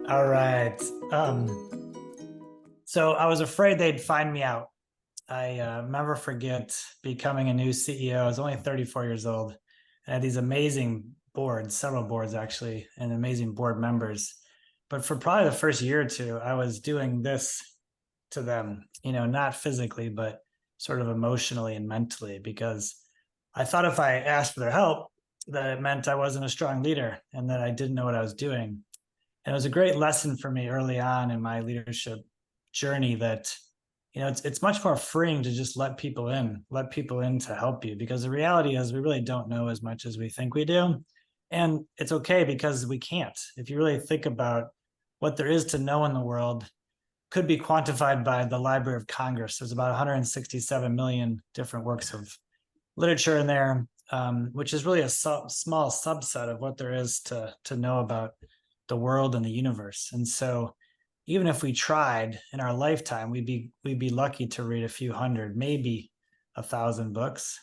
All right. So I was afraid they'd find me out. I never forget becoming a new CEO. I was only 34 years old. I had these amazing boards, several boards actually, and amazing board members. But for probably the first year or two, I was doing this to them, not physically, but sort of emotionally and mentally, because I thought if I asked for their help, that it meant I wasn't a strong leader and that I didn't know what I was doing. And it was a great lesson for me early on in my leadership journey that it's much more freeing to just let people in to help you, because the reality is we really don't know as much as we think we do. And it's okay because we can't. If you really think about what there is to know in the world, could be quantified by the Library of Congress. There's about 167 million different works of literature in there, which is really a small subset of what there is to know about the world and the universe. And so even if we tried in our lifetime, we'd be lucky to read a few hundred, maybe 1,000 books.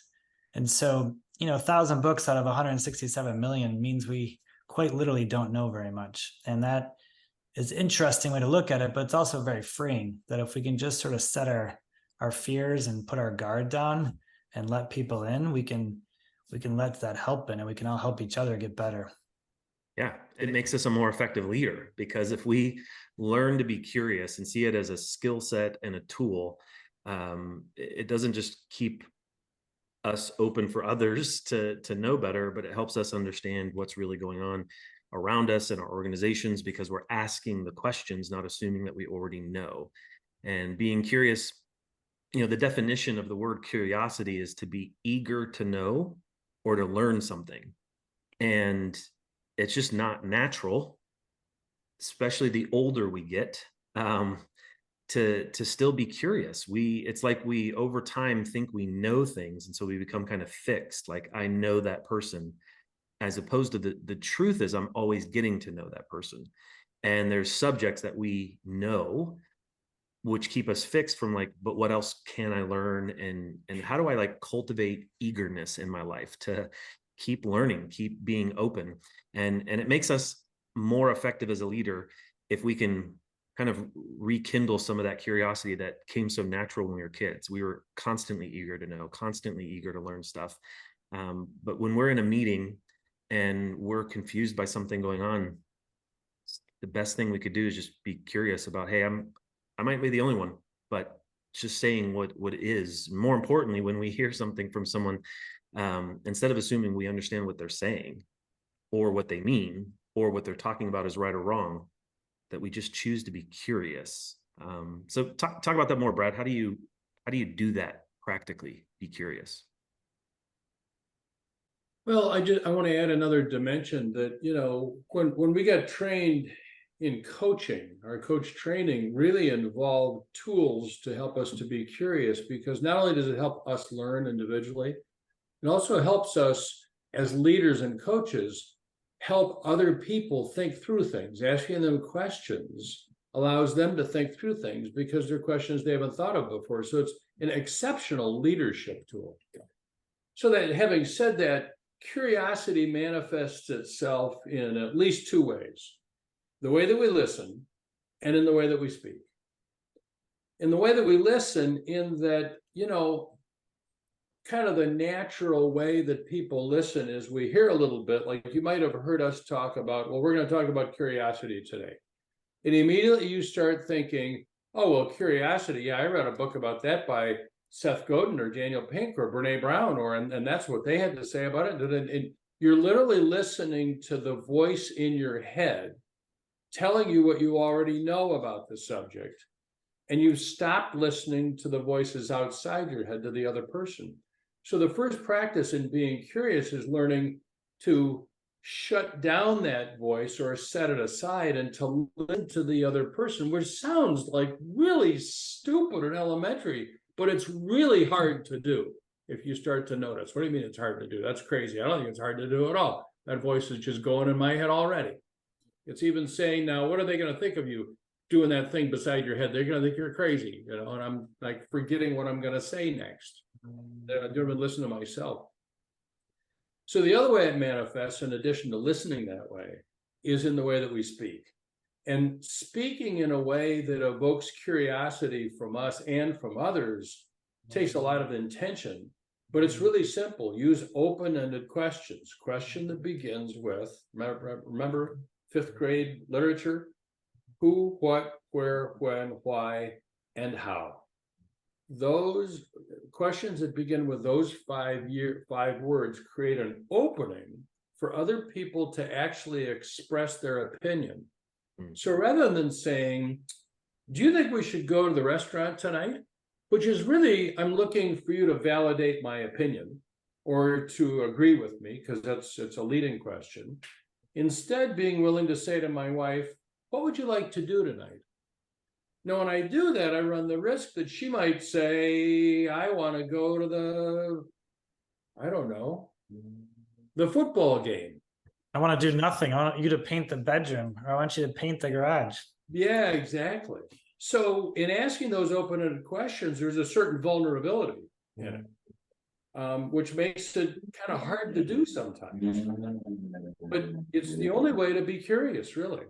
And so, 1,000 books out of 167 million means we quite literally don't know very much. And that is an interesting way to look at it, but it's also very freeing that if we can just sort of set our fears and put our guard down and let people in, we can let that help in, and we can all help each other get better. Yeah, it makes us a more effective leader because if we learn to be curious and see it as a skill set and a tool, it doesn't just keep us open for others to know better, but it helps us understand what's really going on around us and our organizations because we're asking the questions, not assuming that we already know. And being curious, the definition of the word curiosity is to be eager to know or to learn something. And it's just not natural, especially the older we get, to still be curious. It's like we over time think we know things, and so we become kind of fixed. Like I know that person, as opposed to the truth is I'm always getting to know that person. And there's subjects that we know which keep us fixed from like, but what else can I learn? And how do I like cultivate eagerness in my life to keep learning, keep being open? And it makes us more effective as a leader if we can kind of rekindle some of that curiosity that came so natural when we were kids. We were constantly eager to know, constantly eager to learn stuff. But when we're in a meeting and we're confused by something going on, the best thing we could do is just be curious about, hey, I might be the only one, but just saying what is. More importantly, when we hear something from someone, instead of assuming we understand what they're saying or what they mean or what they're talking about is right or wrong, that we just choose to be curious. So talk about that more, Brad. How do you do that practically? Be curious. Well, I want to add another dimension that, when we got trained in coaching, our coach training really involved tools to help us to be curious, because not only does it help us learn individually, it also helps us as leaders and coaches help other people think through things. Asking them questions allows them to think through things because they're questions they haven't thought of before. So it's an exceptional leadership tool. So that, having said that, curiosity manifests itself in at least two ways: the way that we listen and in the way that we speak. In the way that we listen, in that, kind of the natural way that people listen is we hear a little bit, like you might have heard us talk about, well, we're going to talk about curiosity today. And immediately you start thinking, oh, well, curiosity. Yeah, I read a book about that by Seth Godin or Daniel Pink or Brene Brown, and that's what they had to say about it. And you're literally listening to the voice in your head telling you what you already know about the subject. And you've stopped listening to the voices outside your head, to the other person. So the first practice in being curious is learning to shut down that voice or set it aside and to listen to the other person, which sounds like really stupid and elementary, but it's really hard to do if you start to notice. What do you mean it's hard to do? That's crazy. I don't think it's hard to do at all. That voice is just going in my head already. It's even saying, now, what are they going to think of you doing that thing beside your head? They're going to think you're crazy, and I'm like forgetting what I'm going to say next. I don't even listen to myself. So the other way it manifests, in addition to listening that way, is in the way that we speak. And speaking in a way that evokes curiosity from us and from others takes a lot of intention, but it's really simple. Use open-ended questions. Question that begins with, remember 5th grade literature? Who, what, where, when, why, and how. Those questions that begin with those 5 words create an opening for other people to actually express their opinion. So rather than saying, do you think we should go to the restaurant tonight? Which is really, I'm looking for you to validate my opinion or to agree with me, because it's a leading question. Instead, being willing to say to my wife, what would you like to do tonight? Now, when I do that, I run the risk that she might say, I want to go to the football game. I want to do nothing. I want you to paint the bedroom, or I want you to paint the garage. Yeah, exactly. So in asking those open-ended questions, there's a certain vulnerability in it, which makes it kind of hard to do sometimes. But it's the only way to be curious, really.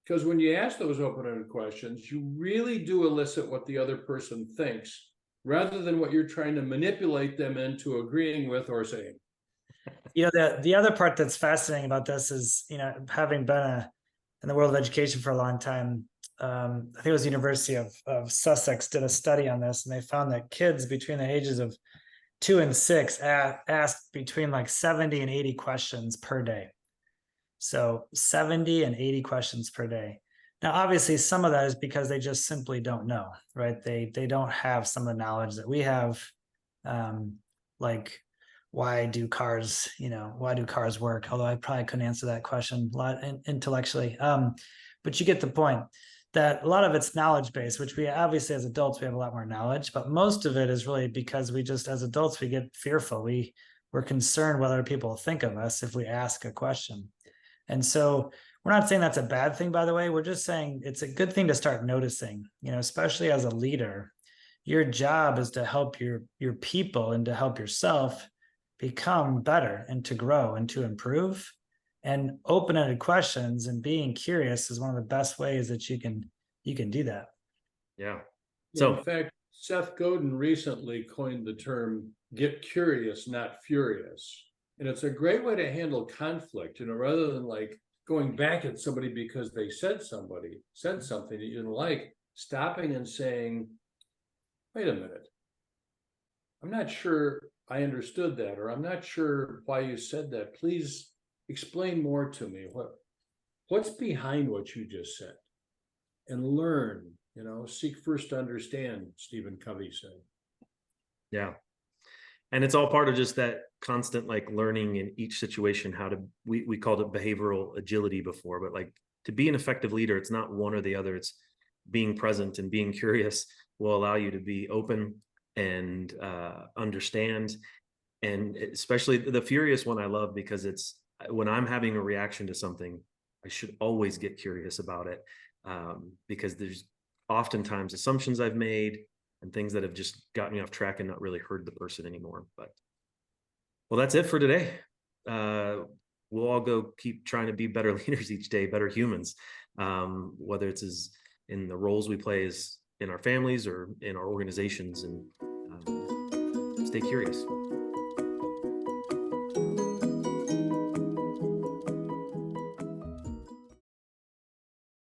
Because when you ask those open-ended questions, you really do elicit what the other person thinks, rather than what you're trying to manipulate them into agreeing with or saying. You know, the other part that's fascinating about this is, you know, having been in the world of education for a long time, I think it was the University of Sussex did a study on this, and they found that kids between the ages of 2 and 6 asked between like 70 and 80 questions per day. So 70 and 80 questions per day. Now, obviously, some of that is because they just simply don't know, right? They don't have some of the knowledge that we have, like why do cars work? Although I probably couldn't answer that question a lot intellectually. But you get the point that a lot of it's knowledge based, which we obviously as adults, we have a lot more knowledge, but most of it is really because we just, as adults, we get fearful. We're concerned what other people think of us if we ask a question. And so we're not saying that's a bad thing, by the way. We're just saying it's a good thing to start noticing, you know, especially as a leader. Your job is to help your people and to help yourself become better and to grow and to improve. And open-ended questions and being curious is one of the best ways that you can do that. Yeah. So in fact, Seth Godin recently coined the term "get curious, not furious." And it's a great way to handle conflict, you know, rather than like going back at somebody because they said something that you didn't like, stopping and saying, wait a minute, I'm not sure I understood that, or I'm not sure why you said that. Please explain more to me. What's behind what you just said? And learn, you know, seek first to understand, Stephen Covey said. Yeah. And it's all part of just that constant like learning in each situation, how to, we called it behavioral agility before, but like to be an effective leader, it's not one or the other. It's being present, and being curious will allow you to be open and understand. And especially the furious one I love, because it's when I'm having a reaction to something, I should always get curious about it, because there's oftentimes assumptions I've made and things that have just gotten me off track and not really heard the person anymore. But well, that's it for today. We'll all go keep trying to be better leaders each day, better humans, whether it's in the roles we play as in our families or in our organizations, and stay curious.